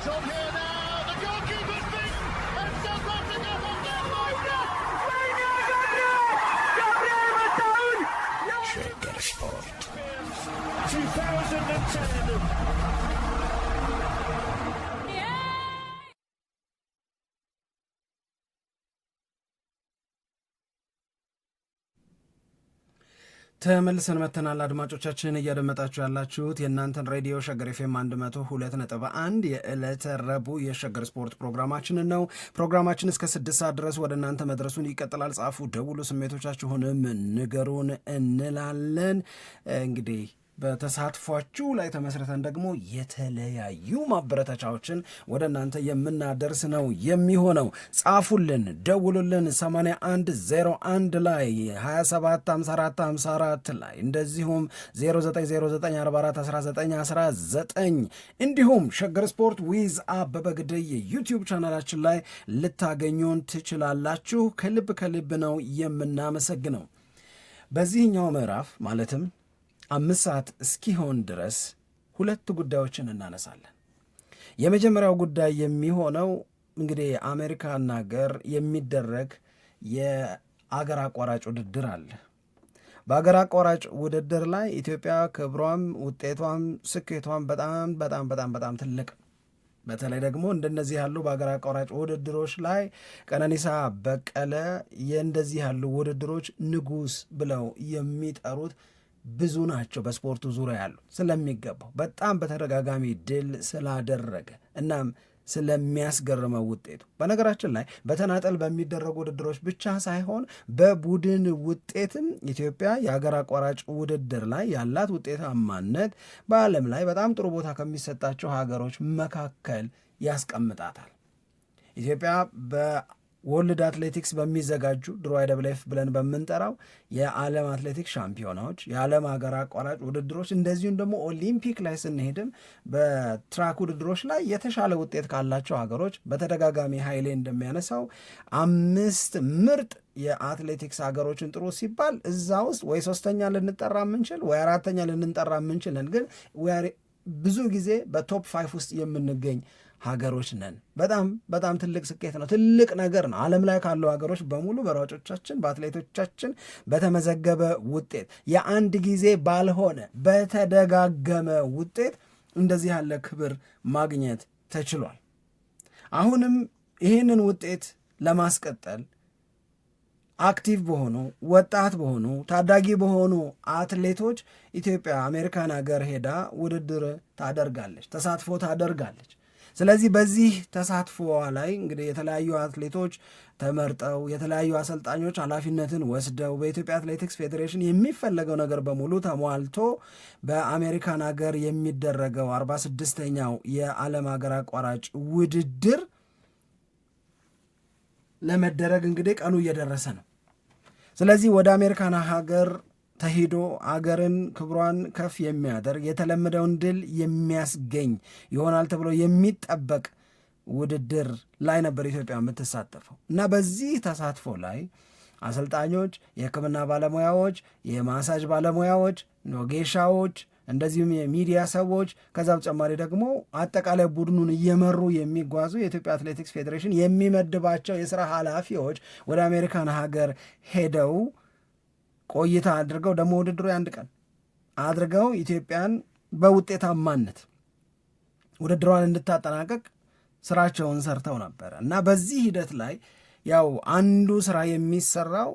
It's on here now. The goalkeeper's beaten, and South Africa have gone over. Shaker Sport 2010. ተመልሰን መተናል። አድማጮቻችን እያደመጣችሁ ያላችሁት የእናንተን ሬዲዮ ሸገር ኤፍኤም 102.1 የዕለተ ረቡዕ የሸገር ስፖርት ፕሮግራማችንን ነው። ፕሮግራማችን እስከ 6 ሰዓት ድረስ ወደ እናንተ መድረሱን ይቀጥላል። ጻፉ፣ ደውሉ፣ ስሜቶቻችሁንም ንገሩን እንላለን። እንግዲህ በተሳትፏችሁ ላይ ተመስርተን ደግሞ የተለያዩ ማበረታቻዎችን ወደ እናንተ የምናደርስ ነው የሚሆነው። ጻፉልን፣ ደውሉልን 8101 ላይ 275454 ላይ እንደዚሁም 0909441919 እንዲሁም ሸገር ስፖርት ዊዝ አበበ ግደይ የዩቲዩብ ቻናላችን ላይ ልታገኙን ትችላላችሁ። ከልብ ከልብ ነው የምናመሰግነው። በዚህኛው ምዕራፍ ማለትም 5 ሰዓት እስኪሆን ድረስ 2 ጉዳዮችን እናነሳለን። የመጀመሪያው ጉዳይ የሚሆነው እንግዲህ አሜሪካን ሀገር የሚደረግ የአገር አቋራጭ ውድድር አለ። በአገር አቋራጭ ውድድር ላይ ኢትዮጵያ ክብሯም ውጤቷም ስኬቷም በጣም በጣም በጣም በጣም ትልቅ፣ በተለይ ደግሞ እንደነዚህ ያሉ በአገር አቋራጭ ውድድሮች ላይ ቀነኒሳ በቀለ የእንደዚህ ያሉ ውድድሮች ንጉስ ብለው የሚጠሩት ብዙ ናቸው። በስፖርቱ ዙሪያ ያሉ ስለሚገባው በጣም በተደጋጋሚ ድል ስላደረገ እናም ስለሚያስገርመው ውጤቱ፣ በነገራችን ላይ በተናጠል በሚደረጉ ውድድሮች ብቻ ሳይሆን በቡድን ውጤትም ኢትዮጵያ የአገር አቋራጭ ውድድር ላይ ያላት ውጤታማነት በዓለም ላይ በጣም ጥሩ ቦታ ከሚሰጣቸው ሀገሮች መካከል ያስቀምጣታል። ኢትዮጵያ ወርልድ አትሌቲክስ በሚዘጋጁ ድሮ አይደብሌፍ ብለን በምንጠራው የዓለም አትሌቲክስ ሻምፒዮናዎች፣ የዓለም ሀገር አቋራጭ ውድድሮች እንደዚሁም ደግሞ ኦሊምፒክ ላይ ስንሄድም በትራክ ውድድሮች ላይ የተሻለ ውጤት ካላቸው ሀገሮች በተደጋጋሚ ኃይሌ እንደሚያነሳው 5 ምርጥ የአትሌቲክስ ሀገሮችን ጥሩ ሲባል እዛ ውስጥ ወይ 3ኛ ልንጠራ የምንችል ወይ 4ኛ ልንጠራ የምንችልን ግን ብዙ ጊዜ በቶፕ 5 ውስጥ የምንገኝ ሀገሮች ነን። በጣም በጣም ትልቅ ስኬት ነው፣ ትልቅ ነገር ነው። ዓለም ላይ ካሉ ሀገሮች በሙሉ በሯጮቻችን በአትሌቶቻችን በተመዘገበ ውጤት የአንድ ጊዜ ባልሆነ በተደጋገመ ውጤት እንደዚህ ያለ ክብር ማግኘት ተችሏል። አሁንም ይህንን ውጤት ለማስቀጠል አክቲቭ በሆኑ ወጣት በሆኑ ታዳጊ በሆኑ አትሌቶች ኢትዮጵያ አሜሪካን ሀገር ሄዳ ውድድር ታደርጋለች፣ ተሳትፎ ታደርጋለች። ስለዚህ በዚህ ተሳትፎ ላይ እንግዲህ የተለያዩ አትሌቶች ተመርጠው የተለያዩ አሰልጣኞች ኃላፊነትን ወስደው በኢትዮጵያ አትሌቲክስ ፌዴሬሽን የሚፈለገው ነገር በሙሉ ተሟልቶ በአሜሪካን ሀገር የሚደረገው 46ኛው የዓለም ሀገር አቋራጭ ውድድር ለመደረግ እንግዲህ ቀኑ እየደረሰ ነው። ስለዚህ ወደ አሜሪካን ሀገር ተሂዶ አገርን ክብሯን ከፍ የሚያደርግ የተለመደውን ድል የሚያስገኝ ይሆናል ተብሎ የሚጠበቅ ውድድር ላይ ነበር ኢትዮጵያ የምትሳተፈው እና በዚህ ተሳትፎ ላይ አሰልጣኞች፣ የሕክምና ባለሙያዎች፣ የማሳጅ ባለሙያዎች፣ ኖጌሻዎች፣ እንደዚሁም የሚዲያ ሰዎች ከዛ በተጨማሪ ደግሞ አጠቃላይ ቡድኑን እየመሩ የሚጓዙ የኢትዮጵያ አትሌቲክስ ፌዴሬሽን የሚመድባቸው የሥራ ኃላፊዎች ወደ አሜሪካን ሀገር ሄደው ቆይታ አድርገው ደግሞ ውድድሩ የአንድ ቀን አድርገው ኢትዮጵያን በውጤታማነት ውድድሯን እንድታጠናቀቅ ስራቸውን ሰርተው ነበረ እና በዚህ ሂደት ላይ ያው አንዱ ስራ የሚሰራው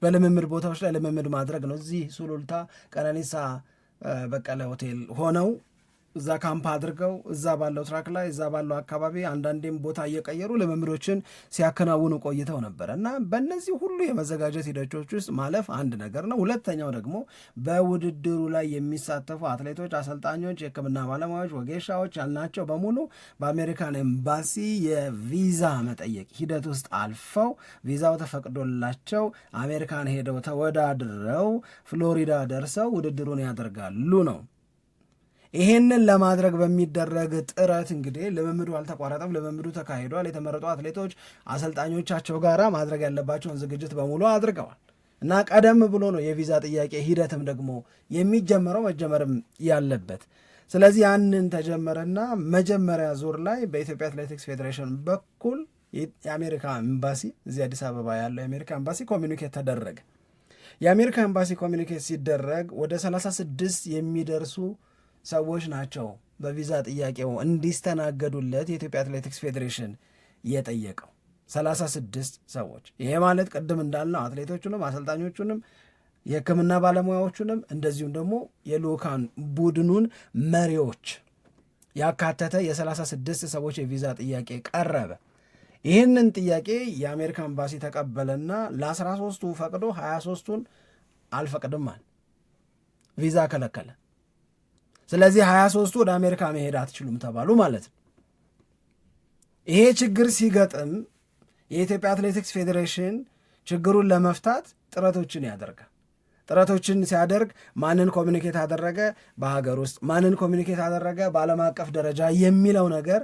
በልምምድ ቦታዎች ላይ ልምምድ ማድረግ ነው። እዚህ ሱሉልታ ቀነኒሳ በቀለ ሆቴል ሆነው እዛ ካምፕ አድርገው እዛ ባለው ትራክ ላይ እዛ ባለው አካባቢ አንዳንዴም ቦታ እየቀየሩ ልምምዶችን ሲያከናውኑ ቆይተው ነበር እና በእነዚህ ሁሉ የመዘጋጀት ሂደቶች ውስጥ ማለፍ አንድ ነገር ነው። ሁለተኛው ደግሞ በውድድሩ ላይ የሚሳተፉ አትሌቶች፣ አሰልጣኞች፣ የሕክምና ባለሙያዎች፣ ወጌሻዎች ያልናቸው በሙሉ በአሜሪካን ኤምባሲ የቪዛ መጠየቅ ሂደት ውስጥ አልፈው ቪዛው ተፈቅዶላቸው አሜሪካን ሄደው ተወዳድረው ፍሎሪዳ ደርሰው ውድድሩን ያደርጋሉ ነው። ይሄንን ለማድረግ በሚደረግ ጥረት እንግዲህ ልምምዱ አልተቋረጠም፣ ልምምዱ ተካሂዷል። የተመረጡ አትሌቶች አሰልጣኞቻቸው ጋር ማድረግ ያለባቸውን ዝግጅት በሙሉ አድርገዋል እና ቀደም ብሎ ነው የቪዛ ጥያቄ ሂደትም ደግሞ የሚጀመረው መጀመርም ያለበት። ስለዚህ ያንን ተጀመረና መጀመሪያ ዙር ላይ በኢትዮጵያ አትሌቲክስ ፌዴሬሽን በኩል የአሜሪካ ኤምባሲ እዚህ አዲስ አበባ ያለው የአሜሪካ ኤምባሲ ኮሚኒኬት ተደረገ። የአሜሪካ ኤምባሲ ኮሚኒኬት ሲደረግ ወደ 36 የሚደርሱ ሰዎች ናቸው በቪዛ ጥያቄው እንዲስተናገዱለት የኢትዮጵያ አትሌቲክስ ፌዴሬሽን የጠየቀው 36 ሰዎች። ይሄ ማለት ቅድም እንዳልነው አትሌቶቹንም አሰልጣኞቹንም የሕክምና ባለሙያዎቹንም እንደዚሁም ደግሞ የልዑካን ቡድኑን መሪዎች ያካተተ የ36 ሰዎች የቪዛ ጥያቄ ቀረበ። ይህንን ጥያቄ የአሜሪካ ኤምባሲ ተቀበለና ለ13ቱ ፈቅዶ 23ቱን አልፈቅድም አለ፣ ቪዛ ከለከለ። ስለዚህ 23ቱ ወደ አሜሪካ መሄድ አትችሉም ተባሉ ማለት ነው። ይሄ ችግር ሲገጥም የኢትዮጵያ አትሌቲክስ ፌዴሬሽን ችግሩን ለመፍታት ጥረቶችን ያደርጋል። ጥረቶችን ሲያደርግ ማንን ኮሚኒኬት አደረገ? በሀገር ውስጥ ማንን ኮሚኒኬት አደረገ? በዓለም አቀፍ ደረጃ የሚለው ነገር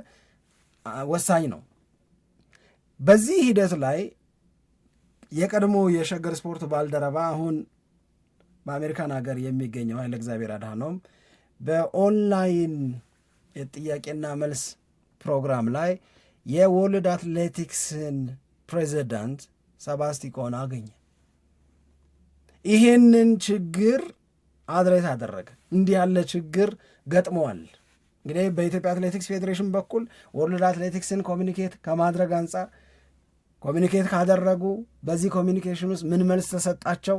ወሳኝ ነው። በዚህ ሂደት ላይ የቀድሞ የሸገር ስፖርት ባልደረባ አሁን በአሜሪካን ሀገር የሚገኘው ኃይለ እግዚአብሔር አድሃኖም በኦንላይን የጥያቄና መልስ ፕሮግራም ላይ የወርልድ አትሌቲክስን ፕሬዚዳንት ሰባስቲኮን አገኘ። ይሄንን ችግር አድሬስ አደረገ። እንዲህ ያለ ችግር ገጥመዋል። እንግዲህ በኢትዮጵያ አትሌቲክስ ፌዴሬሽን በኩል ወርልድ አትሌቲክስን ኮሚኒኬት ከማድረግ አንጻር ኮሚኒኬት ካደረጉ በዚህ ኮሚኒኬሽን ውስጥ ምን መልስ ተሰጣቸው?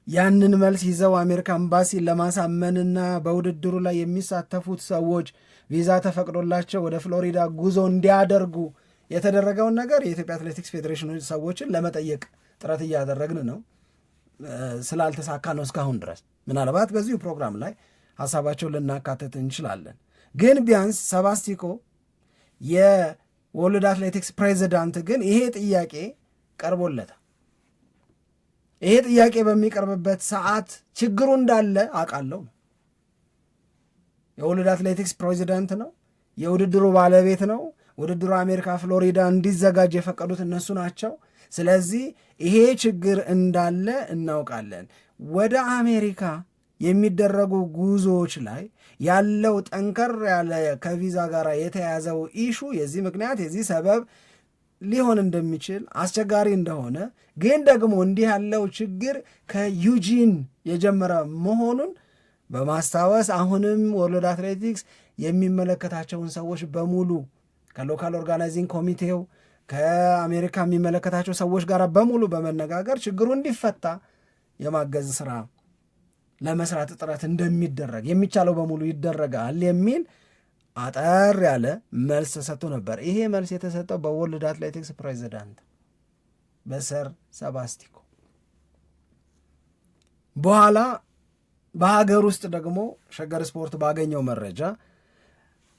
ያንን መልስ ይዘው አሜሪካ ኤምባሲ ለማሳመንና በውድድሩ ላይ የሚሳተፉት ሰዎች ቪዛ ተፈቅዶላቸው ወደ ፍሎሪዳ ጉዞ እንዲያደርጉ የተደረገውን ነገር የኢትዮጵያ አትሌቲክስ ፌዴሬሽን ሰዎችን ለመጠየቅ ጥረት እያደረግን ነው። ስላልተሳካ ነው እስካሁን ድረስ። ምናልባት በዚሁ ፕሮግራም ላይ ሀሳባቸውን ልናካተት እንችላለን። ግን ቢያንስ ሰባስቲኮ የወርልድ አትሌቲክስ ፕሬዚዳንት ግን ይሄ ጥያቄ ቀርቦለታል። ይሄ ጥያቄ በሚቀርብበት ሰዓት ችግሩ እንዳለ አውቃለሁ። የወርልድ አትሌቲክስ ፕሬዚዳንት ነው፣ የውድድሩ ባለቤት ነው። ውድድሩ አሜሪካ ፍሎሪዳ እንዲዘጋጅ የፈቀዱት እነሱ ናቸው። ስለዚህ ይሄ ችግር እንዳለ እናውቃለን። ወደ አሜሪካ የሚደረጉ ጉዞዎች ላይ ያለው ጠንከር ያለ ከቪዛ ጋር የተያዘው ኢሹ የዚህ ምክንያት የዚህ ሰበብ ሊሆን እንደሚችል አስቸጋሪ እንደሆነ ግን ደግሞ እንዲህ ያለው ችግር ከዩጂን የጀመረ መሆኑን በማስታወስ አሁንም ወርልድ አትሌቲክስ የሚመለከታቸውን ሰዎች በሙሉ ከሎካል ኦርጋናይዚንግ ኮሚቴው ከአሜሪካ የሚመለከታቸው ሰዎች ጋር በሙሉ በመነጋገር ችግሩ እንዲፈታ የማገዝ ስራ ለመስራት ጥረት እንደሚደረግ የሚቻለው በሙሉ ይደረጋል የሚል አጠር ያለ መልስ ተሰጥቶ ነበር። ይሄ መልስ የተሰጠው በወርልድ አትሌቲክስ ፕሬዚዳንት በሰር ሰባስቲኮ። በኋላ በሀገር ውስጥ ደግሞ ሸገር ስፖርት ባገኘው መረጃ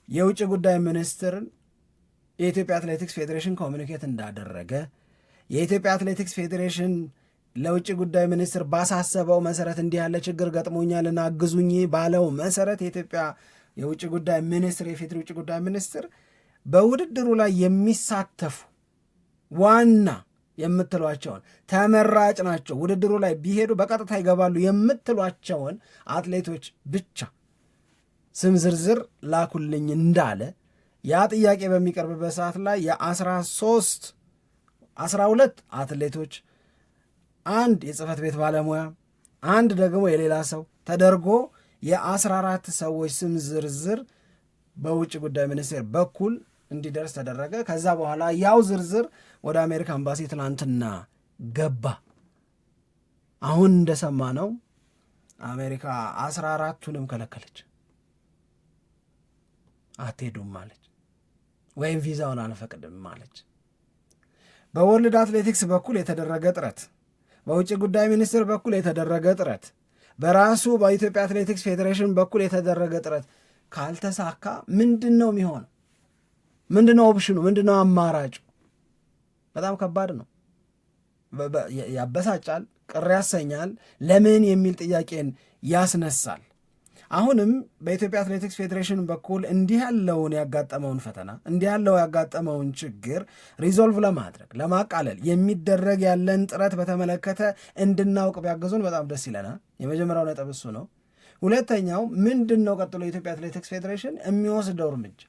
የውጭ ጉዳይ ሚኒስትርን የኢትዮጵያ አትሌቲክስ ፌዴሬሽን ኮሚኒኬት እንዳደረገ፣ የኢትዮጵያ አትሌቲክስ ፌዴሬሽን ለውጭ ጉዳይ ሚኒስትር ባሳሰበው መሰረት እንዲህ ያለ ችግር ገጥሞኛልና አግዙኝ ባለው መሰረት የኢትዮጵያ የውጭ ጉዳይ ሚኒስትር የፌዴራል ውጭ ጉዳይ ሚኒስትር በውድድሩ ላይ የሚሳተፉ ዋና የምትሏቸውን ተመራጭ ናቸው፣ ውድድሩ ላይ ቢሄዱ በቀጥታ ይገባሉ የምትሏቸውን አትሌቶች ብቻ ስም ዝርዝር ላኩልኝ እንዳለ ያ ጥያቄ በሚቀርብበት ሰዓት ላይ የ12 አትሌቶች፣ አንድ የጽህፈት ቤት ባለሙያ፣ አንድ ደግሞ የሌላ ሰው ተደርጎ የ14 ሰዎች ስም ዝርዝር በውጭ ጉዳይ ሚኒስቴር በኩል እንዲደርስ ተደረገ። ከዛ በኋላ ያው ዝርዝር ወደ አሜሪካ ኤምባሲ ትናንትና ገባ። አሁን እንደሰማ ነው አሜሪካ 14ቱንም ከለከለች። አትሄዱም ማለች፣ ወይም ቪዛውን አልፈቅድም ማለች። በወርልድ አትሌቲክስ በኩል የተደረገ ጥረት፣ በውጭ ጉዳይ ሚኒስቴር በኩል የተደረገ ጥረት፣ በራሱ በኢትዮጵያ አትሌቲክስ ፌዴሬሽን በኩል የተደረገ ጥረት ካልተሳካ ምንድን ነው የሚሆነው? ምንድነው ኦፕሽኑ? ምንድነው አማራጩ? በጣም ከባድ ነው። ያበሳጫል፣ ቅር ያሰኛል፣ ለምን የሚል ጥያቄን ያስነሳል። አሁንም በኢትዮጵያ አትሌቲክስ ፌዴሬሽን በኩል እንዲህ ያለውን ያጋጠመውን ፈተና እንዲህ ያለው ያጋጠመውን ችግር ሪዞልቭ ለማድረግ ለማቃለል የሚደረግ ያለን ጥረት በተመለከተ እንድናውቅ ቢያገዙን በጣም ደስ ይለናል። የመጀመሪያው ነጥብ እሱ ነው። ሁለተኛው ምንድን ነው ቀጥሎ የኢትዮጵያ አትሌቲክስ ፌዴሬሽን የሚወስደው እርምጃ?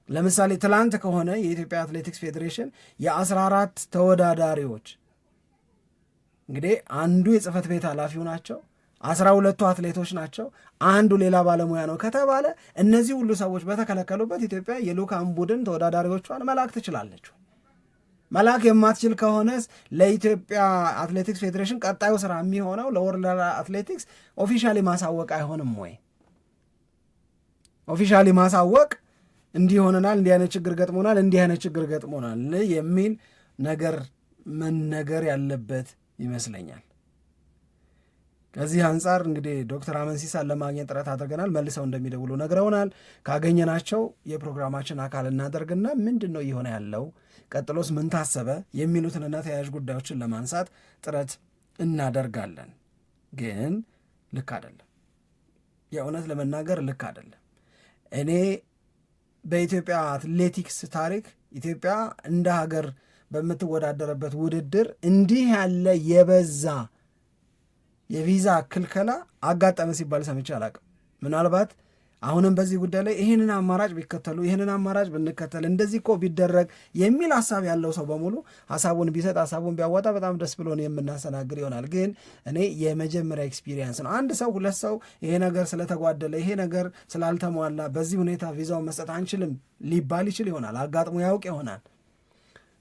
ለምሳሌ ትላንት ከሆነ የኢትዮጵያ አትሌቲክስ ፌዴሬሽን የ14 ተወዳዳሪዎች እንግዲህ አንዱ የጽህፈት ቤት ኃላፊው ናቸው፣ 12ቱ አትሌቶች ናቸው፣ አንዱ ሌላ ባለሙያ ነው ከተባለ እነዚህ ሁሉ ሰዎች በተከለከሉበት ኢትዮጵያ የልዑካን ቡድን ተወዳዳሪዎቿን መላክ ትችላለች። መላክ የማትችል ከሆነስ ለኢትዮጵያ አትሌቲክስ ፌዴሬሽን ቀጣዩ ስራ የሚሆነው ለወርልድ አትሌቲክስ ኦፊሻሊ ማሳወቅ አይሆንም ወይ? ኦፊሻሊ ማሳወቅ እንዲህ ሆነናል፣ እንዲህ አይነት ችግር ገጥሞናል፣ እንዲህ አይነት ችግር ገጥሞናል የሚል ነገር መነገር ያለበት ይመስለኛል። ከዚህ አንጻር እንግዲህ ዶክተር አመንሲሳን ለማግኘት ጥረት አድርገናል። መልሰው እንደሚደውሉ ነግረውናል። ካገኘናቸው የፕሮግራማችን አካል እናደርግና ምንድን ነው እየሆነ ያለው፣ ቀጥሎስ ምን ታሰበ የሚሉትንና ተያያዥ ጉዳዮችን ለማንሳት ጥረት እናደርጋለን። ግን ልክ አይደለም፣ የእውነት ለመናገር ልክ አይደለም። እኔ በኢትዮጵያ አትሌቲክስ ታሪክ ኢትዮጵያ እንደ ሀገር በምትወዳደርበት ውድድር እንዲህ ያለ የበዛ የቪዛ ክልከላ አጋጠመ ሲባል ሰምቼ አላቅም። ምናልባት አሁንም በዚህ ጉዳይ ላይ ይህንን አማራጭ ቢከተሉ፣ ይህንን አማራጭ ብንከተል፣ እንደዚህ እኮ ቢደረግ የሚል ሀሳብ ያለው ሰው በሙሉ ሀሳቡን ቢሰጥ፣ ሀሳቡን ቢያወጣ በጣም ደስ ብሎን የምናሰናግር ይሆናል። ግን እኔ የመጀመሪያ ኤክስፒሪየንስ ነው። አንድ ሰው ሁለት ሰው ይሄ ነገር ስለተጓደለ፣ ይሄ ነገር ስላልተሟላ በዚህ ሁኔታ ቪዛውን መስጠት አንችልም ሊባል ይችል ይሆናል፣ አጋጥሞ ያውቅ ይሆናል።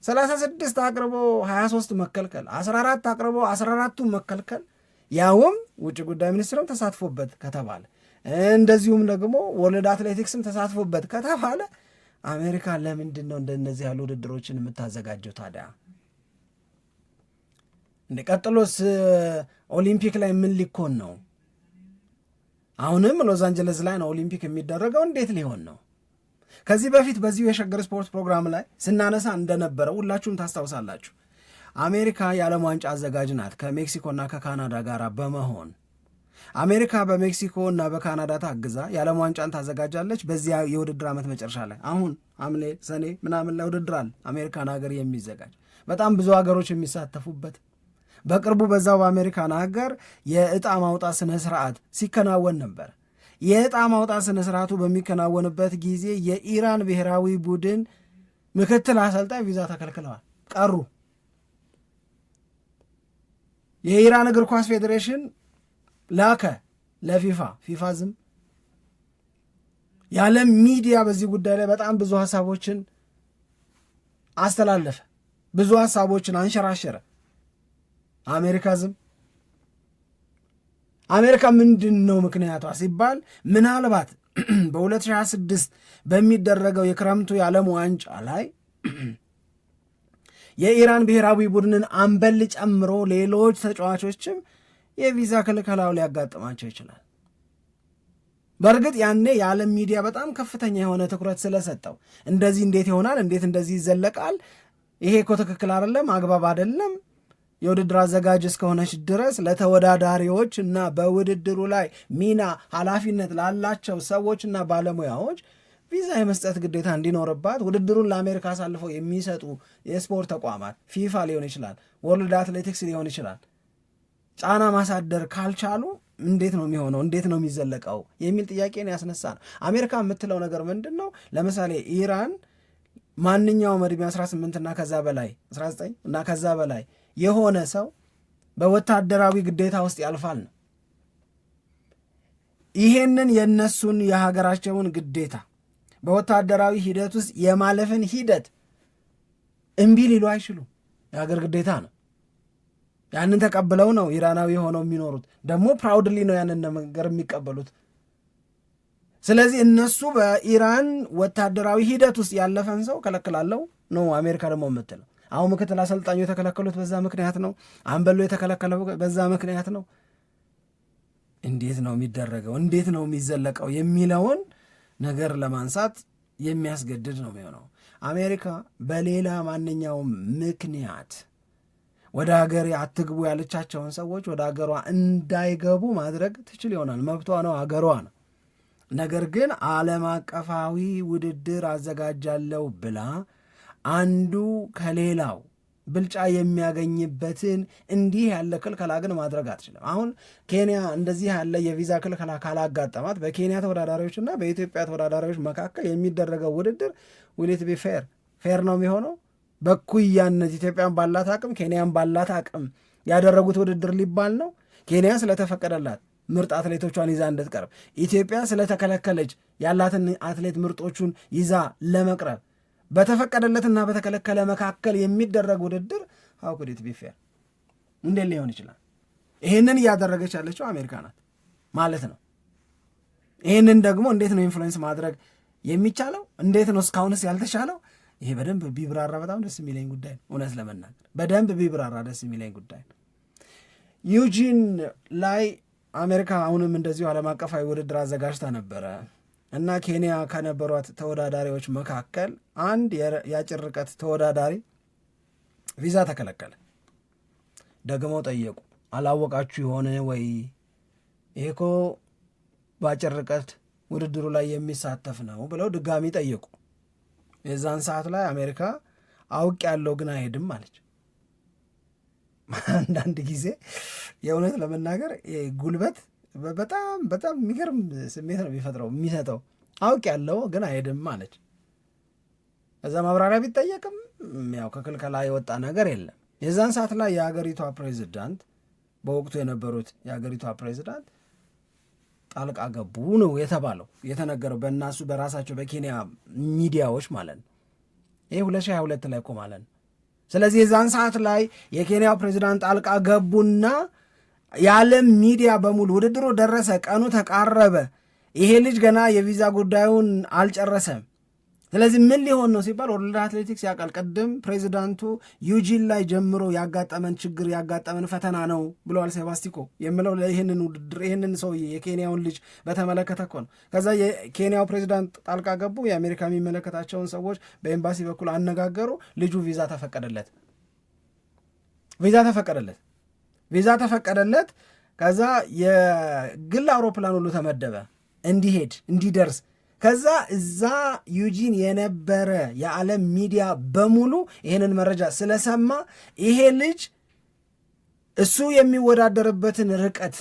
36 አቅርቦ 23 መከልከል፣ 14 አቅርቦ 14ቱ መከልከል፣ ያውም ውጭ ጉዳይ ሚኒስትርም ተሳትፎበት ከተባለ እንደዚሁም ደግሞ ወርልድ አትሌቲክስም ተሳትፎበት ከተባለ አሜሪካ ለምንድን ነው እንደነዚህ ያሉ ውድድሮችን የምታዘጋጀው ታዲያ? እንደ ቀጥሎስ ኦሊምፒክ ላይ ምን ሊኮን ነው? አሁንም ሎስ አንጀለስ ላይ ነው ኦሊምፒክ የሚደረገው። እንዴት ሊሆን ነው? ከዚህ በፊት በዚሁ የሸገር ስፖርት ፕሮግራም ላይ ስናነሳ እንደነበረው ሁላችሁም ታስታውሳላችሁ። አሜሪካ የዓለም ዋንጫ አዘጋጅ ናት ከሜክሲኮና ከካናዳ ጋር በመሆን አሜሪካ በሜክሲኮ እና በካናዳ ታግዛ የዓለም ዋንጫን ታዘጋጃለች። በዚያ የውድድር ዓመት መጨረሻ ላይ አሁን ሐምሌ ሰኔ ምናምን ላይ ውድድር አለ አሜሪካን ሀገር የሚዘጋጅ በጣም ብዙ ሀገሮች የሚሳተፉበት። በቅርቡ በዛው በአሜሪካን ሀገር የዕጣ ማውጣት ስነ ስርዓት ሲከናወን ነበር። የዕጣ ማውጣት ስነ ስርዓቱ በሚከናወንበት ጊዜ የኢራን ብሔራዊ ቡድን ምክትል አሰልጣኝ ቪዛ ተከልክለዋል፣ ቀሩ። የኢራን እግር ኳስ ፌዴሬሽን ላከ ለፊፋ፣ ፊፋ ዝም። የዓለም ሚዲያ በዚህ ጉዳይ ላይ በጣም ብዙ ሀሳቦችን አስተላለፈ፣ ብዙ ሀሳቦችን አንሸራሸረ። አሜሪካ ዝም። አሜሪካ ምንድን ነው ምክንያቷ ሲባል ምናልባት በ2026 በሚደረገው የክረምቱ የዓለም ዋንጫ ላይ የኢራን ብሔራዊ ቡድንን አምበል ጨምሮ ሌሎች ተጫዋቾችም የቪዛ ክልከላው ሊያጋጥማቸው ይችላል። በእርግጥ ያኔ የዓለም ሚዲያ በጣም ከፍተኛ የሆነ ትኩረት ስለሰጠው እንደዚህ እንዴት ይሆናል፣ እንዴት እንደዚህ ይዘለቃል፣ ይሄ እኮ ትክክል አይደለም፣ አግባብ አይደለም፣ የውድድር አዘጋጅ እስከሆነች ድረስ ለተወዳዳሪዎች እና በውድድሩ ላይ ሚና ኃላፊነት ላላቸው ሰዎችና ባለሙያዎች ቪዛ የመስጠት ግዴታ እንዲኖርባት ውድድሩን ለአሜሪካ አሳልፈው የሚሰጡ የስፖርት ተቋማት ፊፋ ሊሆን ይችላል፣ ወርልድ አትሌቲክስ ሊሆን ይችላል፣ ጫና ማሳደር ካልቻሉ እንዴት ነው የሚሆነው? እንዴት ነው የሚዘለቀው? የሚል ጥያቄን ያስነሳ ነው። አሜሪካ የምትለው ነገር ምንድን ነው? ለምሳሌ ኢራን ማንኛውም ዕድሜ 18 እና ከዛ በላይ 19 እና ከዛ በላይ የሆነ ሰው በወታደራዊ ግዴታ ውስጥ ያልፋል ነው። ይሄንን የነሱን የሀገራቸውን ግዴታ በወታደራዊ ሂደት ውስጥ የማለፍን ሂደት እምቢ ሊሉ አይችሉም። የሀገር ግዴታ ነው። ያንን ተቀብለው ነው ኢራናዊ ሆነው የሚኖሩት። ደግሞ ፕራውድሊ ነው ያንን ነገር የሚቀበሉት። ስለዚህ እነሱ በኢራን ወታደራዊ ሂደት ውስጥ ያለፈን ሰው ከለክላለው ነው አሜሪካ ደግሞ የምትለው። አሁን ምክትል አሰልጣኙ የተከለከሉት በዛ ምክንያት ነው። አንበሉ የተከለከለው በዛ ምክንያት ነው። እንዴት ነው የሚደረገው? እንዴት ነው የሚዘለቀው? የሚለውን ነገር ለማንሳት የሚያስገድድ ነው የሚሆነው። አሜሪካ በሌላ ማንኛውም ምክንያት ወደ ሀገር አትግቡ ያለቻቸውን ሰዎች ወደ ሀገሯ እንዳይገቡ ማድረግ ትችል ይሆናል፣ መብቷ ነው፣ ሀገሯ ነው። ነገር ግን ዓለም አቀፋዊ ውድድር አዘጋጃለሁ ብላ አንዱ ከሌላው ብልጫ የሚያገኝበትን እንዲህ ያለ ክልከላ ግን ማድረግ አትችልም። አሁን ኬንያ እንደዚህ ያለ የቪዛ ክልከላ ካላጋጠማት በኬንያ ተወዳዳሪዎች እና በኢትዮጵያ ተወዳዳሪዎች መካከል የሚደረገው ውድድር ዊሊት ቢ ፌር ነው የሚሆነው። በኩያነት ኢትዮጵያን ባላት አቅም ኬንያን ባላት አቅም ያደረጉት ውድድር ሊባል ነው። ኬንያ ስለተፈቀደላት ምርጥ አትሌቶቿን ይዛ እንድትቀርብ፣ ኢትዮጵያ ስለተከለከለች ያላትን አትሌት ምርጦቹን ይዛ ለመቅረብ በተፈቀደለትና በተከለከለ መካከል የሚደረግ ውድድር how could it be fair? እንዴት ሊሆን ይችላል? ይህንን እያደረገች ያለችው አሜሪካ ናት ማለት ነው። ይህንን ደግሞ እንዴት ነው ኢንፍሉዌንስ ማድረግ የሚቻለው? እንዴት ነው እስካሁንስ ያልተቻለው? ይሄ በደንብ ቢብራራ በጣም ደስ የሚለኝ ጉዳይ ነው። እውነት ለመናገር በደንብ ቢብራራ ደስ የሚለኝ ጉዳይ ነው። ዩጂን ላይ አሜሪካ አሁንም እንደዚሁ ዓለም አቀፋዊ ውድድር አዘጋጅታ ነበረ እና ኬንያ ከነበሯት ተወዳዳሪዎች መካከል አንድ የአጭር ርቀት ተወዳዳሪ ቪዛ ተከለከለ። ደግመው ጠየቁ። አላወቃችሁ የሆነ ወይ ይሄ እኮ በአጭር ርቀት ውድድሩ ላይ የሚሳተፍ ነው ብለው ድጋሚ ጠየቁ። የዛን ሰዓት ላይ አሜሪካ አውቅ ያለው ግን አይሄድም አለች። አንዳንድ ጊዜ የእውነት ለመናገር ጉልበት በጣም በጣም የሚገርም ስሜት ነው የሚሰጠው። አውቅ ያለው ግን አይሄድም አለች። እዛ ማብራሪያ ቢጠየቅም ያው ከክልከላ የወጣ ነገር የለም። የዛን ሰዓት ላይ የሀገሪቷ ፕሬዚዳንት በወቅቱ የነበሩት የሀገሪቷ ፕሬዚዳንት ጣልቃ ገቡ ነው የተባለው የተነገረው በእናሱ በራሳቸው በኬንያ ሚዲያዎች ማለት ነው። ይህ 2022 ላይ እኮ ማለት ነው። ስለዚህ የዛን ሰዓት ላይ የኬንያው ፕሬዚዳንት ጣልቃ ገቡና የዓለም ሚዲያ በሙሉ ውድድሩ ደረሰ፣ ቀኑ ተቃረበ፣ ይሄ ልጅ ገና የቪዛ ጉዳዩን አልጨረሰም፣ ስለዚህ ምን ሊሆን ነው ሲባል ወርልድ አትሌቲክስ ያውቃል። ቅድም ፕሬዚዳንቱ ዩጂን ላይ ጀምሮ ያጋጠመን ችግር ያጋጠመን ፈተና ነው ብለዋል። ሴባስቲኮ የምለው ይህንን ውድድር ይህንን ሰውዬ የኬንያውን ልጅ በተመለከተ እኮ ነው። ከዛ የኬንያው ፕሬዚዳንት ጣልቃ ገቡ። የአሜሪካ የሚመለከታቸውን ሰዎች በኤምባሲ በኩል አነጋገሩ። ልጁ ቪዛ ተፈቀደለት። ቪዛ ተፈቀደለት። ከዛ የግል አውሮፕላን ሁሉ ተመደበ እንዲሄድ እንዲደርስ። ከዛ እዛ ዩጂን የነበረ የዓለም ሚዲያ በሙሉ ይሄንን መረጃ ስለሰማ ይሄ ልጅ እሱ የሚወዳደርበትን ርቀት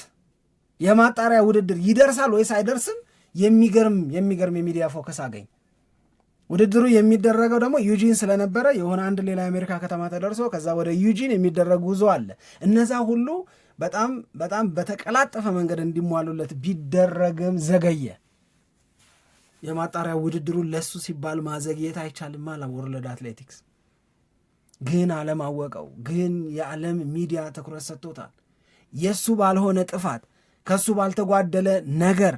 የማጣሪያ ውድድር ይደርሳል ወይስ አይደርስም የሚገርም የሚዲያ ፎከስ አገኝ። ውድድሩ የሚደረገው ደግሞ ዩጂን ስለነበረ የሆነ አንድ ሌላ የአሜሪካ ከተማ ተደርሶ ከዛ ወደ ዩጂን የሚደረግ ጉዞ አለ። እነዛ ሁሉ በጣም በጣም በተቀላጠፈ መንገድ እንዲሟሉለት ቢደረግም ዘገየ። የማጣሪያ ውድድሩን ለሱ ሲባል ማዘግየት አይቻልም አለ ወርልድ አትሌቲክስ። ግን አለማወቀው፣ ግን የዓለም ሚዲያ ትኩረት ሰጥቶታል። የሱ ባልሆነ ጥፋት ከሱ ባልተጓደለ ነገር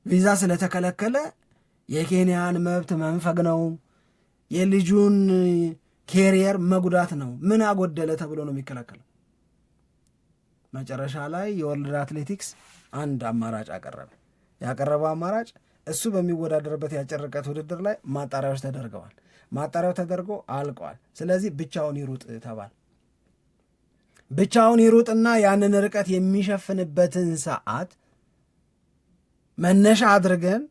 ቪዛ ስለተከለከለ የኬንያን መብት መንፈግ ነው፣ የልጁን ኬሪየር መጉዳት ነው፣ ምን አጎደለ ተብሎ ነው የሚከለከለው። መጨረሻ ላይ የወርልድ አትሌቲክስ አንድ አማራጭ ያቀረበው አማራጭ እሱ በሚወዳደርበት የአጭር ርቀት ውድድር ላይ ማጣሪያዎች ተደርገዋል። ማጣሪያው ተደርጎ አልቋል። ስለዚህ ብቻውን ይሩጥ ተባል። ብቻውን ይሩጥና ያንን ርቀት የሚሸፍንበትን ሰዓት መነሻ አድርገን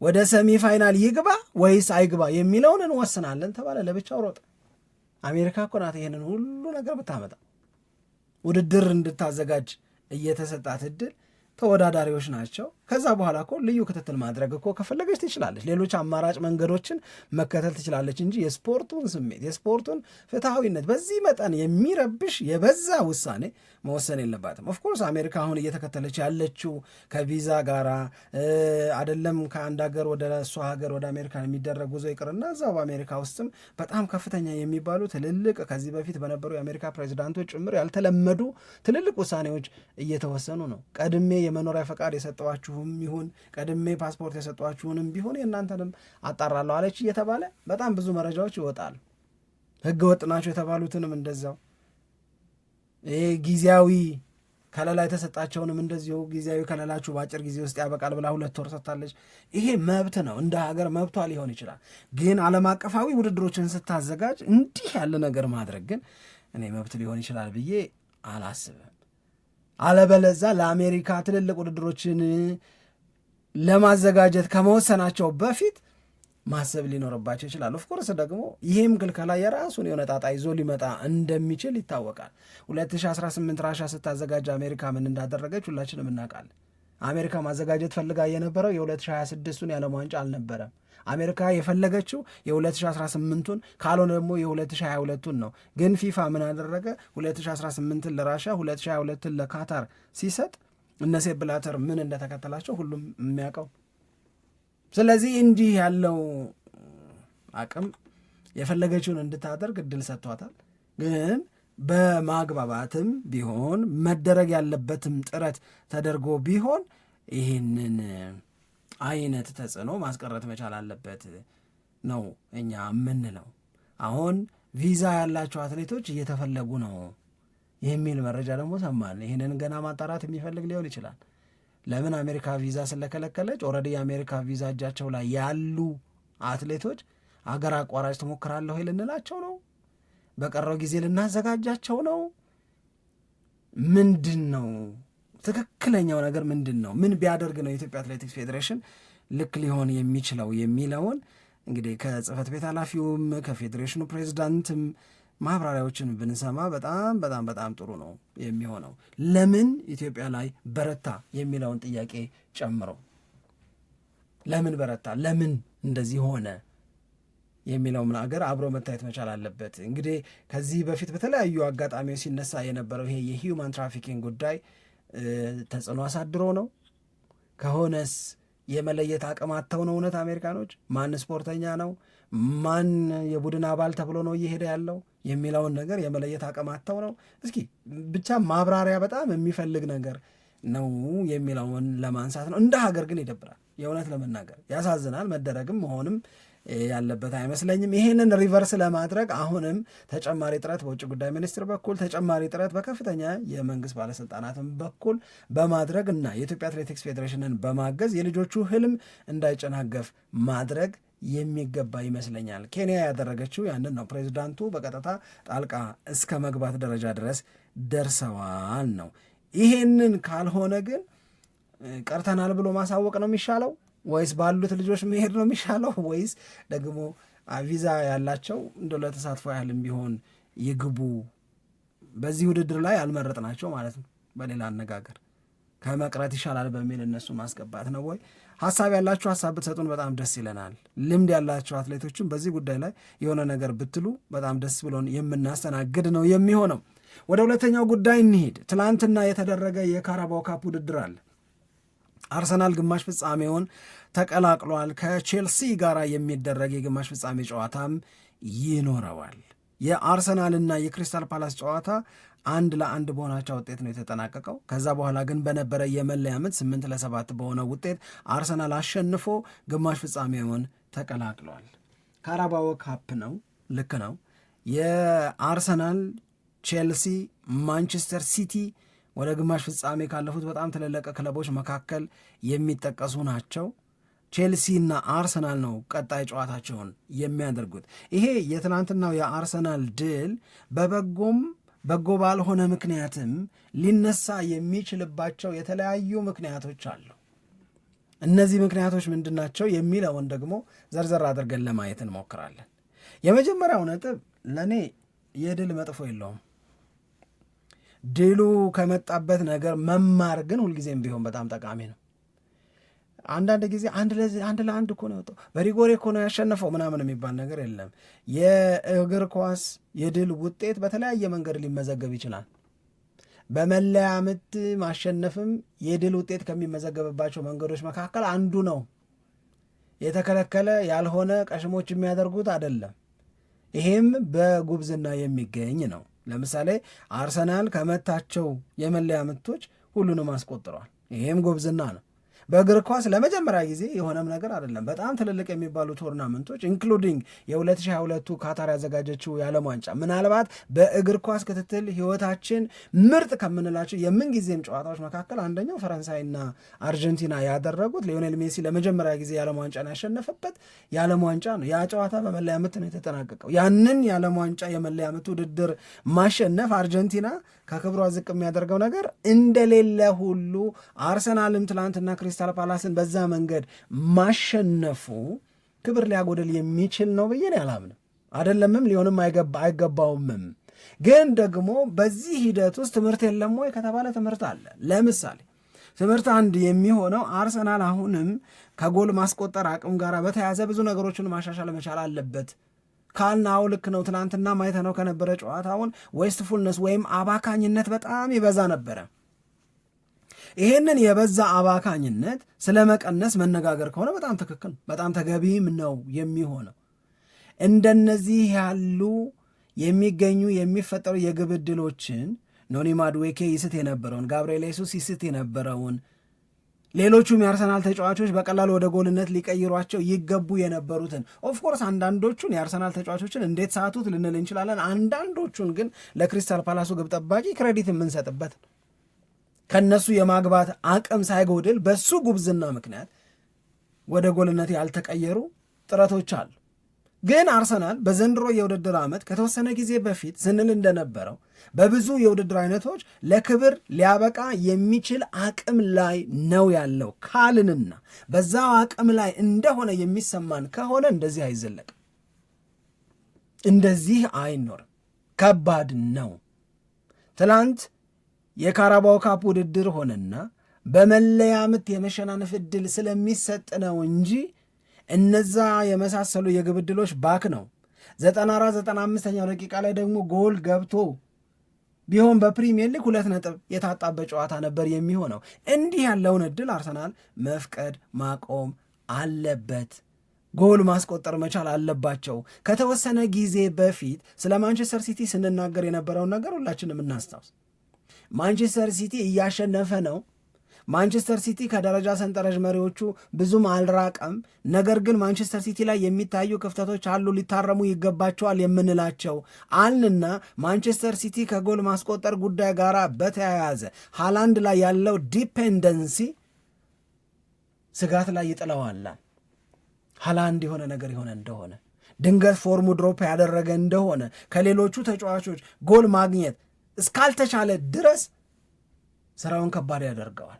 ወደ ሰሚ ፋይናል ይግባ ወይስ አይግባ የሚለውን እንወስናለን ተባለ። ለብቻው ሮጠ። አሜሪካ እኮ ናት ይሄንን ሁሉ ነገር ብታመጣ ውድድር እንድታዘጋጅ እየተሰጣት እድል ተወዳዳሪዎች ናቸው። ከዛ በኋላ እኮ ልዩ ክትትል ማድረግ እኮ ከፈለገች ትችላለች። ሌሎች አማራጭ መንገዶችን መከተል ትችላለች እንጂ የስፖርቱን ስሜት የስፖርቱን ፍትሐዊነት በዚህ መጠን የሚረብሽ የበዛ ውሳኔ መወሰን የለባትም። ኦፍኮርስ አሜሪካ አሁን እየተከተለች ያለችው ከቪዛ ጋራ አይደለም። ከአንድ ሀገር ወደ እሷ ሀገር ወደ አሜሪካ የሚደረግ ጉዞ ይቅርና እዛው በአሜሪካ ውስጥም በጣም ከፍተኛ የሚባሉ ትልልቅ ከዚህ በፊት በነበሩ የአሜሪካ ፕሬዚዳንቶች ጭምር ያልተለመዱ ትልልቅ ውሳኔዎች እየተወሰኑ ነው። ቀድሜ የመኖሪያ ፈቃድ የሰጠዋችሁም ይሁን ቀድሜ ፓስፖርት የሰጠዋችሁንም ቢሆን የእናንተንም አጣራለሁ አለች እየተባለ በጣም ብዙ መረጃዎች ይወጣል። ህገ ወጥ ናቸው የተባሉትንም እንደዛው ጊዜያዊ ከለላ የተሰጣቸውንም እንደዚሁ ጊዜያዊ ከለላችሁ በአጭር ጊዜ ውስጥ ያበቃል ብላ 2 ወር ሰጥታለች። ይሄ መብት ነው፣ እንደ ሀገር መብቷ ሊሆን ይችላል። ግን ዓለም አቀፋዊ ውድድሮችን ስታዘጋጅ እንዲህ ያለ ነገር ማድረግ ግን እኔ መብት ሊሆን ይችላል ብዬ አላስብም። አለበለዛ ለአሜሪካ ትልልቅ ውድድሮችን ለማዘጋጀት ከመወሰናቸው በፊት ማሰብ ሊኖርባቸው ይችላል። ኦፍኮርስ ደግሞ ይህም ክልከላ የራሱን የሆነ ጣጣ ይዞ ሊመጣ እንደሚችል ይታወቃል። 2018 ራሻ ስታዘጋጅ አሜሪካ ምን እንዳደረገች ሁላችንም እናውቃለን። አሜሪካ ማዘጋጀት ፈልጋ የነበረው የ2026ቱን የዓለም ዋንጫ አልነበረም። አሜሪካ የፈለገችው የ2018ቱን ካልሆነ ደግሞ የ2022ቱን ነው። ግን ፊፋ ምን አደረገ? 2018ን ለራሻ 2022ን ለካታር ሲሰጥ እነ ሴፕ ብላተር ምን እንደተከተላቸው ሁሉም የሚያውቀው። ስለዚህ እንዲህ ያለው አቅም የፈለገችውን እንድታደርግ እድል ሰጥቷታል። ግን በማግባባትም ቢሆን መደረግ ያለበትም ጥረት ተደርጎ ቢሆን ይህንን አይነት ተጽዕኖ ማስቀረት መቻል አለበት ነው እኛ የምንለው። አሁን ቪዛ ያላቸው አትሌቶች እየተፈለጉ ነው የሚል መረጃ ደግሞ ሰማን። ይህንን ገና ማጣራት የሚፈልግ ሊሆን ይችላል። ለምን አሜሪካ ቪዛ ስለከለከለች ኦልሬዲ የአሜሪካ ቪዛ እጃቸው ላይ ያሉ አትሌቶች አገር አቋራጭ ትሞክራለሁ ልንላቸው ነው? በቀረው ጊዜ ልናዘጋጃቸው ነው? ምንድን ነው ትክክለኛው ነገር ምንድን ነው? ምን ቢያደርግ ነው የኢትዮጵያ አትሌቲክስ ፌዴሬሽን ልክ ሊሆን የሚችለው የሚለውን እንግዲህ ከጽህፈት ቤት ኃላፊውም ከፌዴሬሽኑ ፕሬዚዳንትም ማብራሪያዎችን ብንሰማ በጣም በጣም በጣም ጥሩ ነው የሚሆነው። ለምን ኢትዮጵያ ላይ በረታ የሚለውን ጥያቄ ጨምሮ ለምን በረታ፣ ለምን እንደዚህ ሆነ የሚለው ነገር አብሮ መታየት መቻል አለበት። እንግዲህ ከዚህ በፊት በተለያዩ አጋጣሚዎች ሲነሳ የነበረው ይሄ የሂውማን ትራፊኪንግ ጉዳይ ተጽዕኖ አሳድሮ ነው ከሆነስ የመለየት አቅም አጥተው ነው እውነት አሜሪካኖች ማን ስፖርተኛ ነው ማን የቡድን አባል ተብሎ ነው እየሄደ ያለው የሚለውን ነገር የመለየት አቅም አጥተው ነው? እስኪ ብቻ ማብራሪያ በጣም የሚፈልግ ነገር ነው የሚለውን ለማንሳት ነው። እንደ ሀገር ግን ይደብራል፣ የእውነት ለመናገር ያሳዝናል። መደረግም መሆንም ያለበት አይመስለኝም። ይሄንን ሪቨርስ ለማድረግ አሁንም ተጨማሪ ጥረት በውጭ ጉዳይ ሚኒስትር በኩል ተጨማሪ ጥረት በከፍተኛ የመንግስት ባለስልጣናትም በኩል በማድረግ እና የኢትዮጵያ አትሌቲክስ ፌዴሬሽንን በማገዝ የልጆቹ ህልም እንዳይጨናገፍ ማድረግ የሚገባ ይመስለኛል። ኬንያ ያደረገችው ያንን ነው። ፕሬዚዳንቱ በቀጥታ ጣልቃ እስከ መግባት ደረጃ ድረስ ደርሰዋል ነው። ይሄንን ካልሆነ ግን ቀርተናል ብሎ ማሳወቅ ነው የሚሻለው ወይስ ባሉት ልጆች መሄድ ነው የሚሻለው? ወይስ ደግሞ ቪዛ ያላቸው እንደ ለተሳትፎ ያህልም ቢሆን ይግቡ፣ በዚህ ውድድር ላይ አልመረጥናቸው ማለት ነው። በሌላ አነጋገር ከመቅረት ይሻላል በሚል እነሱ ማስገባት ነው ወይ? ሀሳብ ያላችሁ ሀሳብ ብትሰጡን በጣም ደስ ይለናል። ልምድ ያላቸው አትሌቶችም በዚህ ጉዳይ ላይ የሆነ ነገር ብትሉ በጣም ደስ ብሎን የምናስተናግድ ነው የሚሆነው። ወደ ሁለተኛው ጉዳይ እንሂድ። ትላንትና የተደረገ የካራባው ካፕ ውድድር አለ። አርሰናል ግማሽ ፍጻሜውን ተቀላቅሏል። ከቼልሲ ጋር የሚደረግ የግማሽ ፍጻሜ ጨዋታም ይኖረዋል። የአርሰናልና የክሪስታል ፓላስ ጨዋታ 1-1 በሆናቸው ውጤት ነው የተጠናቀቀው። ከዛ በኋላ ግን በነበረ የመለያ ምት 8-7 በሆነ ውጤት አርሰናል አሸንፎ ግማሽ ፍጻሜውን ተቀላቅሏል። ካራባኦ ካፕ ነው፣ ልክ ነው። የአርሰናል፣ ቼልሲ፣ ማንቸስተር ሲቲ ወደ ግማሽ ፍጻሜ ካለፉት በጣም ትልልቅ ክለቦች መካከል የሚጠቀሱ ናቸው። ቼልሲና አርሰናል ነው ቀጣይ ጨዋታቸውን የሚያደርጉት። ይሄ የትናንትናው የአርሰናል ድል በበጎም በጎ ባልሆነ ምክንያትም ሊነሳ የሚችልባቸው የተለያዩ ምክንያቶች አሉ። እነዚህ ምክንያቶች ምንድናቸው የሚለውን ደግሞ ዘርዘር አድርገን ለማየት እንሞክራለን። የመጀመሪያው ነጥብ ለእኔ የድል መጥፎ የለውም። ድሉ ከመጣበት ነገር መማር ግን ሁልጊዜም ቢሆን በጣም ጠቃሚ ነው። አንዳንድ ጊዜ አንድ ለአንድ እኮ ነው የወጣው በሪጎሬ እኮ ነው ያሸነፈው ምናምን የሚባል ነገር የለም። የእግር ኳስ የድል ውጤት በተለያየ መንገድ ሊመዘገብ ይችላል። በመለያ ምት ማሸነፍም የድል ውጤት ከሚመዘገብባቸው መንገዶች መካከል አንዱ ነው። የተከለከለ ያልሆነ ቀሽሞች የሚያደርጉት አይደለም። ይሄም በጉብዝና የሚገኝ ነው። ለምሳሌ አርሰናል ከመታቸው የመለያ ምቶች ሁሉንም አስቆጥረዋል። ይሄም ጉብዝና ነው። በእግር ኳስ ለመጀመሪያ ጊዜ የሆነም ነገር አይደለም። በጣም ትልልቅ የሚባሉ ቶርናመንቶች ኢንክሉዲንግ የ2022 ካታር ያዘጋጀችው የዓለም ዋንጫ ምናልባት በእግር ኳስ ክትትል ህይወታችን ምርጥ ከምንላቸው የምንጊዜም ጨዋታዎች መካከል አንደኛው ፈረንሳይና አርጀንቲና ያደረጉት ሊዮኔል ሜሲ ለመጀመሪያ ጊዜ የዓለም ዋንጫን ያሸነፈበት የዓለም ዋንጫ ነው። ያ ጨዋታ በመለያ ምት ነው የተጠናቀቀው። ያንን የዓለም ዋንጫ የመለያ ምት ውድድር ማሸነፍ አርጀንቲና ከክብሯ ዝቅ የሚያደርገው ነገር እንደሌለ ሁሉ አርሰናልም ትላንትና ክሪስታል ፓላስን በዛ መንገድ ማሸነፉ ክብር ሊያጎድል የሚችል ነው ብዬ አላምንም። አይደለምም፣ ሊሆንም አይገባውምም። ግን ደግሞ በዚህ ሂደት ውስጥ ትምህርት የለም ወይ ከተባለ ትምህርት አለ። ለምሳሌ ትምህርት አንድ የሚሆነው አርሰናል አሁንም ከጎል ማስቆጠር አቅም ጋር በተያያዘ ብዙ ነገሮችን ማሻሻል መቻል አለበት ካልናው ልክ ነው። ትናንትና ማይተነው ከነበረ ጨዋታውን ዌስትፉልነስ ወይም አባካኝነት በጣም ይበዛ ነበረ። ይሄንን የበዛ አባካኝነት ስለ መቀነስ መነጋገር ከሆነ በጣም ትክክል፣ በጣም ተገቢም ነው የሚሆነው። እንደነዚህ ያሉ የሚገኙ የሚፈጠሩ የግብ ዕድሎችን ኖኒ ማድዌኬ ይስት የነበረውን፣ ጋብርኤል ሱስ ይስት የነበረውን፣ ሌሎቹም የአርሰናል ተጫዋቾች በቀላሉ ወደ ጎልነት ሊቀይሯቸው ይገቡ የነበሩትን ኦፍኮርስ አንዳንዶቹን የአርሰናል ተጫዋቾችን እንዴት ሳቱት ልንል እንችላለን። አንዳንዶቹን ግን ለክሪስታል ፓላሱ ግብ ጠባቂ ክሬዲት የምንሰጥበት ከነሱ የማግባት አቅም ሳይጎድል በሱ ጉብዝና ምክንያት ወደ ጎልነት ያልተቀየሩ ጥረቶች አሉ። ግን አርሰናል በዘንድሮ የውድድር ዓመት ከተወሰነ ጊዜ በፊት ስንል እንደነበረው በብዙ የውድድር አይነቶች ለክብር ሊያበቃ የሚችል አቅም ላይ ነው ያለው ካልንና በዛው አቅም ላይ እንደሆነ የሚሰማን ከሆነ እንደዚህ አይዘለቅም፣ እንደዚህ አይኖርም። ከባድ ነው። ትላንት የካራባው ካፕ ውድድር ሆነና በመለያ ምት የመሸናነፍ ዕድል ስለሚሰጥ ነው እንጂ እነዛ የመሳሰሉ የግብ ዕድሎች ባክ ነው 94-95ኛው ደቂቃ ላይ ደግሞ ጎል ገብቶ ቢሆን በፕሪሚየር ሊግ 2 ነጥብ የታጣበት ጨዋታ ነበር የሚሆነው። እንዲህ ያለውን ዕድል አርሰናል መፍቀድ ማቆም አለበት። ጎል ማስቆጠር መቻል አለባቸው። ከተወሰነ ጊዜ በፊት ስለ ማንቸስተር ሲቲ ስንናገር የነበረውን ነገር ሁላችንም እናስታውስ። ማንቸስተር ሲቲ እያሸነፈ ነው። ማንቸስተር ሲቲ ከደረጃ ሰንጠረዥ መሪዎቹ ብዙም አልራቀም። ነገር ግን ማንቸስተር ሲቲ ላይ የሚታዩ ክፍተቶች አሉ፣ ሊታረሙ ይገባቸዋል የምንላቸው አልና ማንቸስተር ሲቲ ከጎል ማስቆጠር ጉዳይ ጋር በተያያዘ ሃላንድ ላይ ያለው ዲፔንደንሲ ስጋት ላይ ይጥለዋል። ሃላንድ የሆነ ነገር የሆነ እንደሆነ ድንገት ፎርሙ ድሮፕ ያደረገ እንደሆነ ከሌሎቹ ተጫዋቾች ጎል ማግኘት እስካልተቻለ ድረስ ስራውን ከባድ ያደርገዋል፣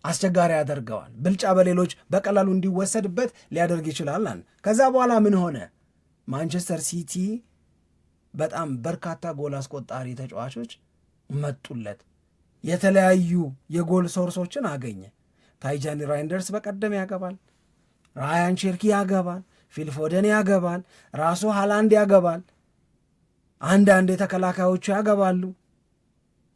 አስቸጋሪ ያደርገዋል። ብልጫ በሌሎች በቀላሉ እንዲወሰድበት ሊያደርግ ይችላል። ከዛ በኋላ ምን ሆነ? ማንቸስተር ሲቲ በጣም በርካታ ጎል አስቆጣሪ ተጫዋቾች መጡለት፣ የተለያዩ የጎል ሶርሶችን አገኘ። ታይጃኒ ራይንደርስ በቀደም ያገባል፣ ራያን ቼርኪ ያገባል፣ ፊልፎደን ያገባል፣ ራሱ ሃላንድ ያገባል፣ አንዳንድ የተከላካዮቹ ያገባሉ፣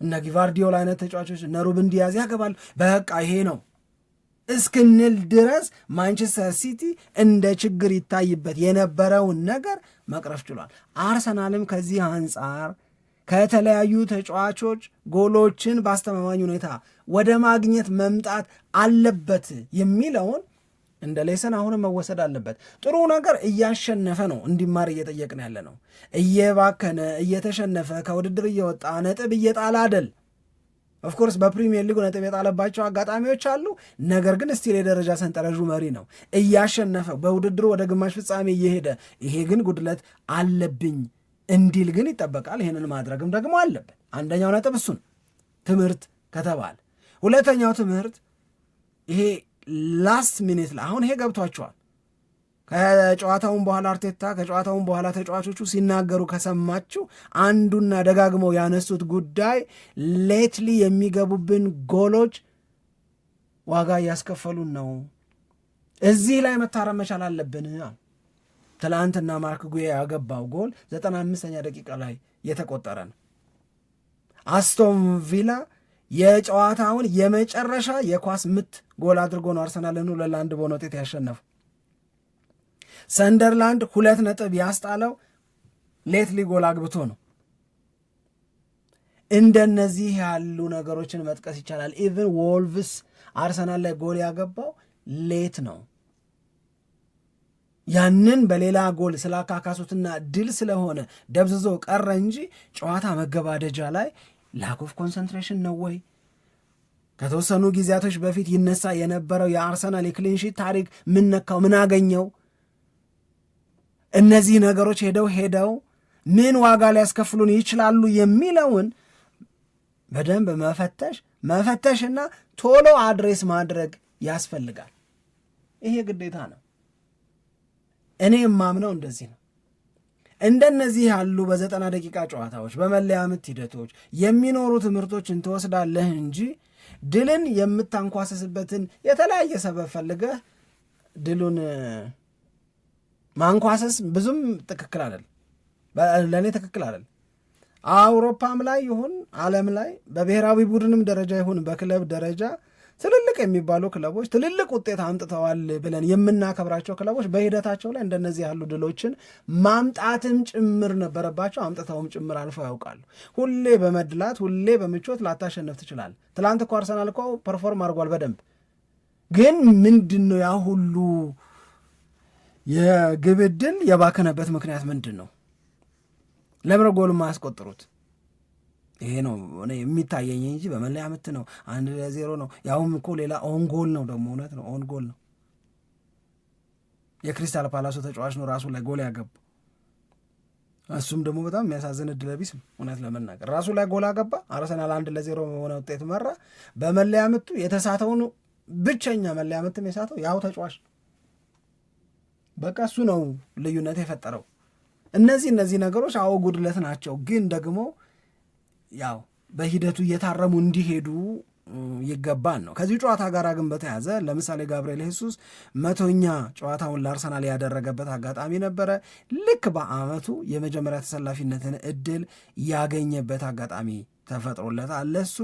እነ ጊቫርዲዮል አይነት ተጫዋቾች እነ ሩበን ዲያዝ ያገባሉ። በቃ ይሄ ነው እስክንል ድረስ ማንቸስተር ሲቲ እንደ ችግር ይታይበት የነበረውን ነገር መቅረፍ ችሏል። አርሰናልም ከዚህ አንጻር ከተለያዩ ተጫዋቾች ጎሎችን በአስተማማኝ ሁኔታ ወደ ማግኘት መምጣት አለበት የሚለውን እንደ ሌሰን አሁንም መወሰድ አለበት። ጥሩ ነገር እያሸነፈ ነው እንዲማር እየጠየቅን ያለ ነው። እየባከነ እየተሸነፈ ከውድድር እየወጣ ነጥብ እየጣለ አደል። ኦፍኮርስ በፕሪሚየር ሊጉ ነጥብ የጣለባቸው አጋጣሚዎች አሉ። ነገር ግን ስቲል የደረጃ ሰንጠረዡ መሪ ነው እያሸነፈ በውድድሩ ወደ ግማሽ ፍጻሜ እየሄደ ይሄ ግን ጉድለት አለብኝ እንዲል ግን ይጠበቃል። ይህንን ማድረግም ደግሞ አለበት። አንደኛው ነጥብ እሱን ትምህርት ከተባለ፣ ሁለተኛው ትምህርት ይሄ ላስት ሚኒት ላይ አሁን ይሄ ገብቷቸዋል። ከጨዋታውን በኋላ አርቴታ ከጨዋታውን በኋላ ተጫዋቾቹ ሲናገሩ ከሰማችሁ አንዱና ደጋግመው ያነሱት ጉዳይ ሌትሊ የሚገቡብን ጎሎች ዋጋ እያስከፈሉን ነው፣ እዚህ ላይ መታረም መቻል አለብን። ትላንትና ማርክ ጉዬ ያገባው ጎል 95ኛ ደቂቃ ላይ የተቆጠረ ነው። አስቶን ቪላ የጨዋታውን የመጨረሻ የኳስ ምት ጎል አድርጎ ነው አርሰናልን 2-1 በሆነ ውጤት ያሸነፉ። ሰንደርላንድ 2 ነጥብ ያስጣለው ሌትሊ ጎል አግብቶ ነው። እንደነዚህ ያሉ ነገሮችን መጥቀስ ይቻላል። ኢቭን ወልቭስ አርሰናል ላይ ጎል ያገባው ሌት ነው። ያንን በሌላ ጎል ስላካካሱትና ድል ስለሆነ ደብዝዞ ቀረ እንጂ ጨዋታ መገባደጃ ላይ ላክ ኦፍ ኮንሰንትሬሽን ነው ወይ? ከተወሰኑ ጊዜያቶች በፊት ይነሳ የነበረው የአርሰናል የክሊንሺት ታሪክ ምን ነካው? ምን አገኘው? እነዚህ ነገሮች ሄደው ምን ዋጋ ሊያስከፍሉን ይችላሉ የሚለውን በደንብ መፈተሽና ቶሎ አድሬስ ማድረግ ያስፈልጋል። ይሄ ግዴታ ነው። እኔ የማምነው እንደዚህ ነው። እንደነዚህ ያሉ በ90 ደቂቃ ጨዋታዎች በመለያ ምት ሂደቶች የሚኖሩ ትምህርቶችን ትወስዳለህ እንጂ ድልን የምታንኳሰስበትን የተለያየ ሰበብ ፈልገህ ድሉን ማንኳሰስ ብዙም ትክክል አይደል፣ ለእኔ ትክክል አይደል። አውሮፓም ላይ ይሁን ዓለም ላይ በብሔራዊ ቡድንም ደረጃ ይሁን በክለብ ደረጃ ትልልቅ የሚባሉ ክለቦች ትልልቅ ውጤት አምጥተዋል ብለን የምናከብራቸው ክለቦች በሂደታቸው ላይ እንደነዚህ ያሉ ድሎችን ማምጣትም ጭምር ነበረባቸው። አምጥተውም ጭምር አልፈው ያውቃሉ። ሁሌ በመድላት ሁሌ በምቾት ላታሸንፍ ትችላል። ትላንት እኮ አርሰናል እኮ ፐርፎርም አድርጓል በደንብ። ግን ምንድን ነው ያ ሁሉ የግብ ዕድል የባከነበት ምክንያት ምንድን ነው? ለምን ጎል ማያስቆጥሩት? ይሄ ነው እኔ የሚታየኝ እንጂ በመለያ ምት ነው 1-0 ነው። ያውም እኮ ሌላ ኦን ጎል ነው ደግሞ፣ እውነት ነው ኦን ጎል ነው። የክሪስታል ፓላሱ ተጫዋች ነው ራሱ ላይ ጎል ያገባ። እሱም ደግሞ በጣም የሚያሳዝን ዕድለ ቢስ ነው እውነት ለመናገር። ራሱ ላይ ጎል አገባ። አርሰናል 1-0 የሆነ ውጤት መራ። በመለያ ምቱ የተሳተውን ብቸኛ መለያ ምትም የሳተው ያው ተጫዋች ነው። በቃ እሱ ነው ልዩነት የፈጠረው። እነዚህ ነገሮች አዎ ጉድለት ናቸው፣ ግን ደግሞ ያው በሂደቱ እየታረሙ እንዲሄዱ ይገባል ነው። ከዚህ ጨዋታ ጋር ግን በተያዘ ለምሳሌ ጋብርኤል ሄሱስ 100ኛ ጨዋታውን ለአርሰናል ያደረገበት አጋጣሚ ነበረ። ልክ በአመቱ የመጀመሪያ ተሰላፊነትን እድል ያገኘበት አጋጣሚ ተፈጥሮለታል ለሱ።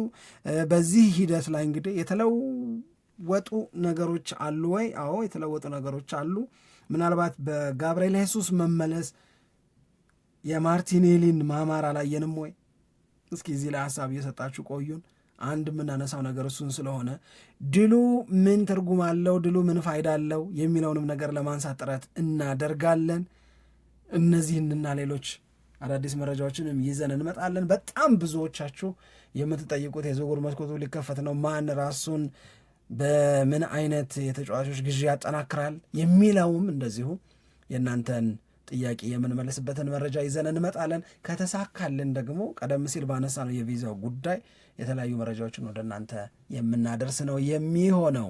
በዚህ ሂደት ላይ እንግዲህ የተለወጡ ነገሮች አሉ ወይ? አዎ የተለወጡ ነገሮች አሉ። ምናልባት በጋብርኤል ሄሱስ መመለስ የማርቲኔሊን ማማር አላየንም ወይ? እስኪ እዚህ ላይ ሀሳብ እየሰጣችሁ ቆዩን። አንድ የምናነሳው ነገር እሱን ስለሆነ ድሉ ምን ትርጉም አለው፣ ድሉ ምን ፋይዳ አለው የሚለውንም ነገር ለማንሳት ጥረት እናደርጋለን። እነዚህንና ሌሎች አዳዲስ መረጃዎችንም ይዘን እንመጣለን። በጣም ብዙዎቻችሁ የምትጠይቁት የዝውውር መስኮቱ ሊከፈት ነው፣ ማን ራሱን በምን አይነት የተጫዋቾች ግዢ ያጠናክራል የሚለውም እንደዚሁ የእናንተን ጥያቄ የምንመለስበትን መረጃ ይዘን እንመጣለን። ከተሳካልን ደግሞ ቀደም ሲል ባነሳ ነው የቪዛው ጉዳይ የተለያዩ መረጃዎችን ወደ እናንተ የምናደርስ ነው የሚሆነው።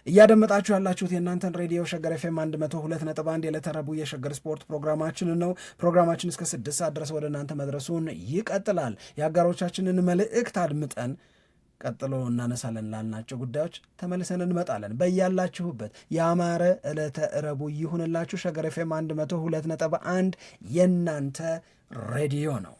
እያደመጣችሁ ያላችሁት የእናንተን ሬዲዮ ሸገር ኤፍኤም 102.1 የዕለተ ረቡዕ የሸገር ስፖርት ፕሮግራማችንን ነው። ፕሮግራማችን እስከ 6 ሰዓት ድረስ ወደ እናንተ መድረሱን ይቀጥላል። የአጋሮቻችንን መልእክት አድምጠን ቀጥሎ እናነሳለን ላልናቸው ጉዳዮች ተመልሰን እንመጣለን። በያላችሁበት ያማረ ዕለተ ረቡዕ ይሁንላችሁ። ሸገር ኤፍኤም 102.1 የእናንተ ሬዲዮ ነው።